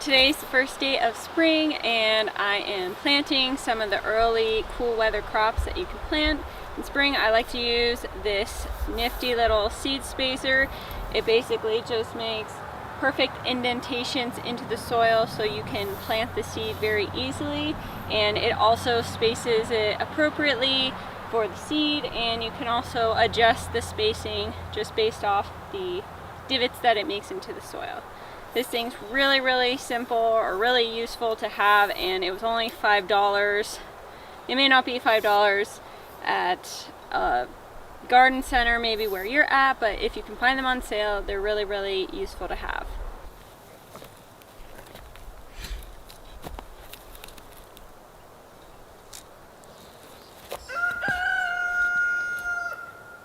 Today's the first day of spring and I am planting some of the early cool weather crops that you can plant in spring. I like to use this nifty little seed spacer. It basically just makes perfect indentations into the soil so you can plant the seed very easily, and it also spaces it appropriately for the seed, and you can also adjust the spacing just based off the divots that it makes into the soil. This thing's really simple or really useful to have, and it was only $5. It may not be $5 at a garden center maybe where you're at, but if you can find them on sale, they're really useful to have.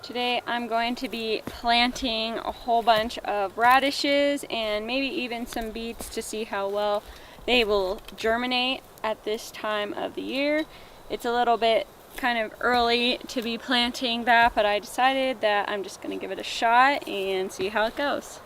Today I'm going to be planting a whole bunch of radishes and maybe even some beets to see how well they will germinate at this time of the year. It's a little bit kind of early to be planting that, but I decided that I'm just going to give it a shot and see how it goes.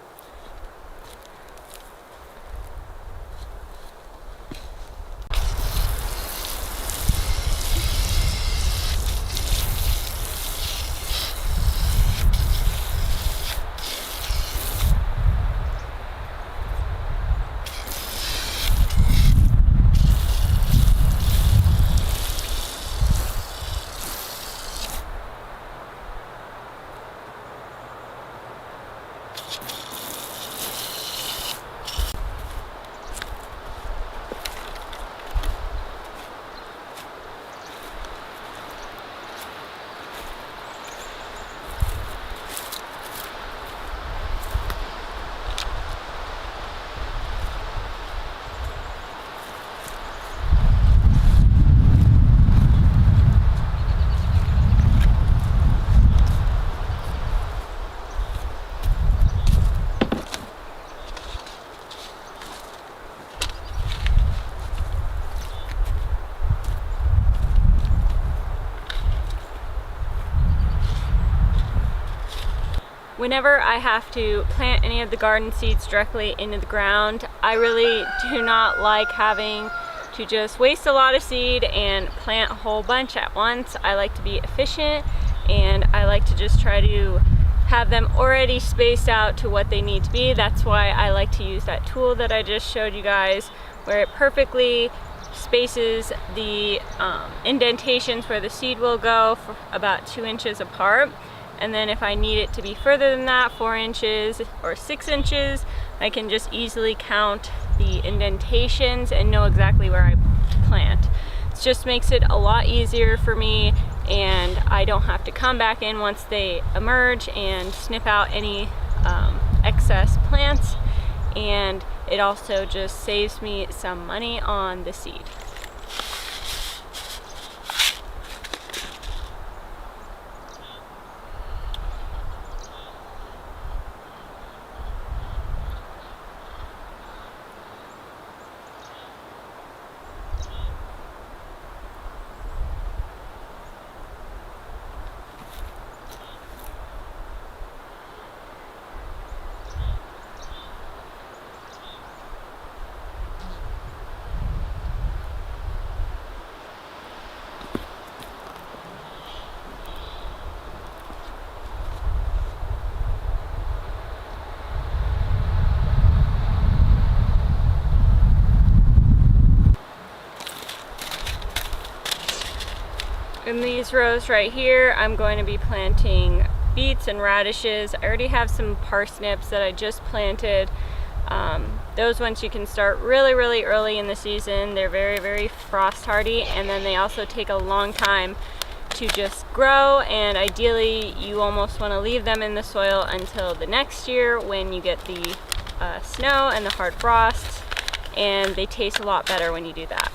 Whenever I have to plant any of the garden seeds directly into the ground, I really do not like having to just waste a lot of seed and plant a whole bunch at once. I like to be efficient, and I like to just try to have them already spaced out to what they need to be. That's why I like to use that tool that I just showed you guys, where it perfectly spaces the indentations where the seed will go for about 2 inches apart. And then if I need it to be further than that, 4 inches or 6 inches, I can just easily count the indentations and know exactly where I plant. It just makes it a lot easier for me, and I don't have to come back in once they emerge and snip out any excess plants, and it also just saves me some money on the seed. In these rows right here, I'm going to be planting beets and radishes. I already have some parsnips that I just planted. Those ones you can start really early in the season. They're very frost hardy, and then they also take a long time to just grow, and ideally you almost want to leave them in the soil until the next year when you get the snow and the hard frosts, and they taste a lot better when you do that.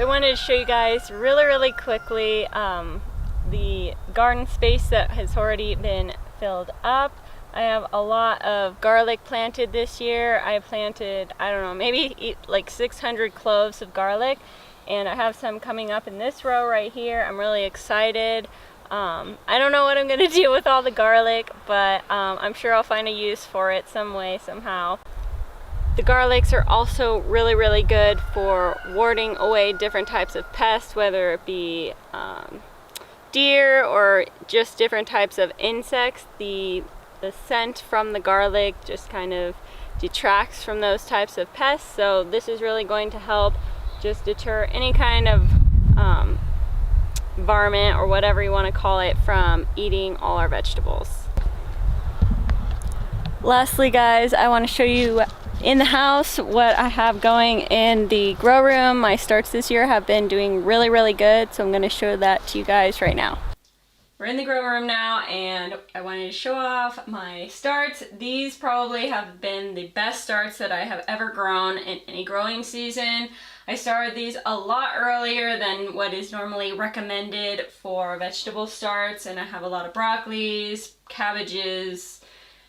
So I wanted to show you guys really quickly the garden space that has already been filled up. I have a lot of garlic planted this year. I planted, I don't know, maybe like 600 cloves of garlic, and I have some coming up in this row right here. I'm really excited. I don't know what I'm going to do with all the garlic, but I'm sure I'll find a use for it some way, somehow. The garlics are also really good for warding away different types of pests, whether it be deer or just different types of insects. The scent from the garlic just kind of detracts from those types of pests, so this is really going to help just deter any kind of varmint or whatever you want to call it from eating all our vegetables. Lastly, guys, I want to show you in the house what I have going in the grow room. My starts this year have been doing really good, so I'm going to show that to you guys right now. We're in the grow room now, and I wanted to show off my starts. These probably have been the best starts that I have ever grown in any growing season. I started these a lot earlier than what is normally recommended for vegetable starts, and I have a lot of broccolis, cabbages,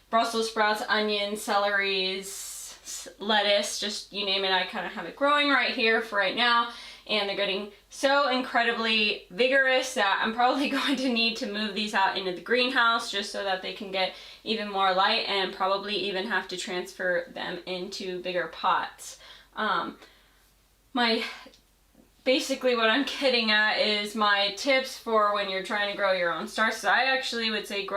Brussels sprouts, onions, celeries, lettuce, just you name it. I kind of have it growing right here for right now, and they're getting so incredibly vigorous that I'm probably going to need to move these out into the greenhouse just so that they can get even more light, and probably even have to transfer them into bigger pots. Basically what I'm getting at is my tips for when you're trying to grow your own starts. So I actually would say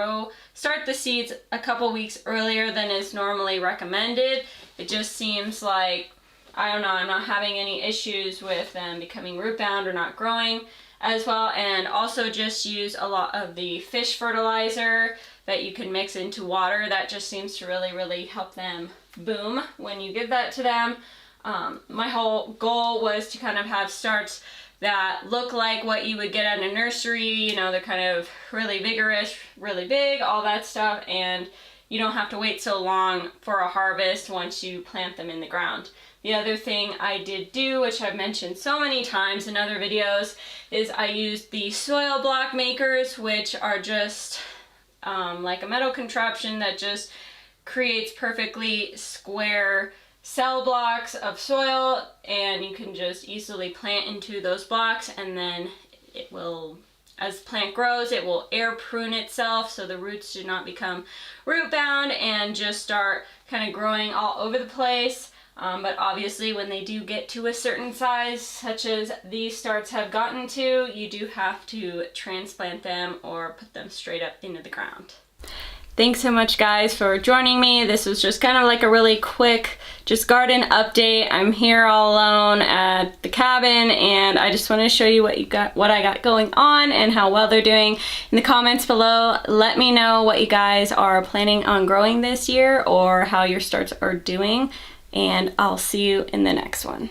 start the seeds a couple weeks earlier than is normally recommended. It just seems like, I don't know, I'm not having any issues with them becoming root bound or not growing as well. And also just use a lot of the fish fertilizer that you can mix into water. That just seems to really help them boom when you give that to them. My whole goal was to kind of have starts that look like what you would get at a nursery. You know, they're kind of really vigorous, really big, all that stuff, and you don't have to wait so long for a harvest once you plant them in the ground. The other thing I did do, which I've mentioned so many times in other videos, is I used the soil block makers, which are just like a metal contraption that just creates perfectly square cell blocks of soil, and you can just easily plant into those blocks, and then it will, as the plant grows, it will air prune itself so the roots do not become root bound and just start kind of growing all over the place. But obviously when they do get to a certain size, such as these starts have gotten to, you do have to transplant them or put them straight up into the ground. Thanks so much, guys, for joining me. This was just kind of like a really quick just garden update. I'm here all alone at the cabin, and I just want to show you what I got going on and how well they're doing. In the comments below, let me know what you guys are planning on growing this year or how your starts are doing, and I'll see you in the next one.